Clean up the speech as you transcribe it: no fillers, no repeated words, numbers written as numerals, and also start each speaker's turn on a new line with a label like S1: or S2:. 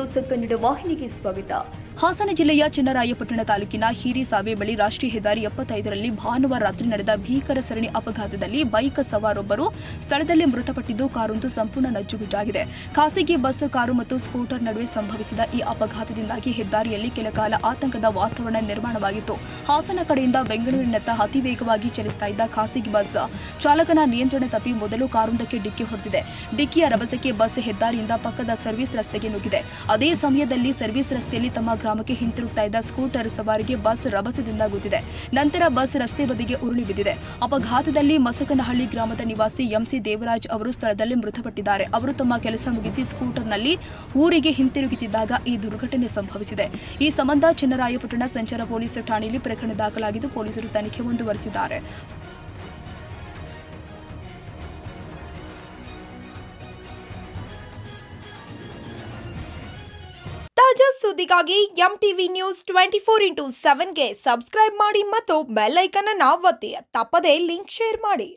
S1: News Kannada ವಾಹಿನಿಗೆ ಸ್ವಾಗತ.
S2: ಹಾಸನ ಜಿಲ್ಲೆಯ ಚನ್ನರಾಯಪಟ್ಟಣ ತಾಲೂಕಿನ ಹಿರಿಸಾವೆ ಬಳಿ ರಾಷ್ಟ್ರೀಯ ಹೆದ್ದಾರಿ 75ರಲ್ಲಿ ಭಾನುವಾರ ರಾತ್ರಿ ನಡೆದ ಭೀಕರ ಸರಣಿ ಅಪಘಾತದಲ್ಲಿ ಬೈಕ್ ಸವಾರೊಬ್ಬರು ಸ್ಥಳದಲ್ಲೇ ಮೃತಪಟ್ಟಿದ್ದು, ಕಾರೊಂದು ಸಂಪೂರ್ಣ ನಜ್ಜುಗುಜ್ಜಾಗಿದೆ. ಖಾಸಗಿ ಬಸ್, ಕಾರು ಮತ್ತು ಸ್ಕೂಟರ್ ನಡುವೆ ಸಂಭವಿಸಿದ ಈ ಅಪಘಾತದಿಂದಾಗಿ ಹೆದ್ದಾರಿಯಲ್ಲಿ ಕೆಲಕಾಲ ಆತಂಕದ ವಾತಾವರಣ ನಿರ್ಮಾಣವಾಗಿತ್ತು. ಹಾಸನ ಕಡೆಯಿಂದ ಬೆಂಗಳೂರಿನತ್ತ ಅತಿ ವೇಗವಾಗಿ ಚಲಿಸುತ್ತಾ ಇದ್ದ ಖಾಸಗಿ ಬಸ್ ಚಾಲಕನ ನಿಯಂತ್ರಣ ತಪ್ಪಿ ಮೊದಲು ಕಾರೊಂದಕ್ಕೆ ಡಿಕ್ಕಿ ಹೊಡೆದಿದೆ. ಡಿಕ್ಕಿಯ ರಭಸಕ್ಕೆ ಬಸ್ ಹೆದ್ದಾರಿಯಿಂದ ಪಕ್ಕದ ಸರ್ವಿಸ್ ರಸ್ತೆಗೆ ನುಗ್ಗಿದೆ. ಅದೇ ಸಮಯದಲ್ಲಿ ಸರ್ವಿಸ್ ರಸ್ತೆಯಲ್ಲಿ ತಮ್ಮ ಗ್ರಾಮಕ್ಕೆ ಹಿಂತಿರುಗ್ತಾ ಇದ್ದ ಸ್ಕೂಟರ್ ಸವಾರಿಗೆ ಬಸ್ ರಭಸದಿಂದ ಗುದ್ದಿದೆ. ನಂತರ ಬಸ್ ರಸ್ತೆ ಬದಿಗೆ ಉರುಳಿ ಬಿದ್ದಿದೆ. ಅಪಘಾತದಲ್ಲಿ ಮಸಕನಹಳ್ಳಿ ಗ್ರಾಮದ ನಿವಾಸಿ ಎಂಸಿ ದೇವರಾಜ್ ಅವರು ಸ್ಥಳದಲ್ಲಿ ಮೃತಪಟ್ಟಿದ್ದಾರೆ. ಅವರು ತಮ್ಮ ಕೆಲಸ ಮುಗಿಸಿ ಸ್ಕೂಟರ್ನಲ್ಲಿ ಊರಿಗೆ ಹಿಂತಿರುಗುತ್ತಿದ್ದಾಗ ಈ ದುರ್ಘಟನೆ ಸಂಭವಿಸಿದೆ. ಈ ಸಂಬಂಧ ಚನ್ನರಾಯಪಟ್ಟಣ ಸಂಚಾರ ಪೊಲೀಸ್ ಠಾಣೆಯಲ್ಲಿ ಪ್ರಕರಣ ದಾಖಲಾಗಿದ್ದು, ಪೊಲೀಸರು ತನಿಖೆ ಮುಂದುವರೆಸಿದ್ದಾರೆ.
S3: ತಾಜಾ ಸುದ್ದಿಗಾಗಿ ಎಂಟಿವಿ ನ್ಯೂಸ್ 24x7ಗೆ ಸಬ್ಸ್ಕ್ರೈಬ್ ಮಾಡಿ ಮತ್ತು ಬೆಲ್ ಐಕಾನ್ ಅನ್ನು ಒತ್ತಿ. ತಪ್ಪದೇ ಲಿಂಕ್ ಶೇರ್ ಮಾಡಿ.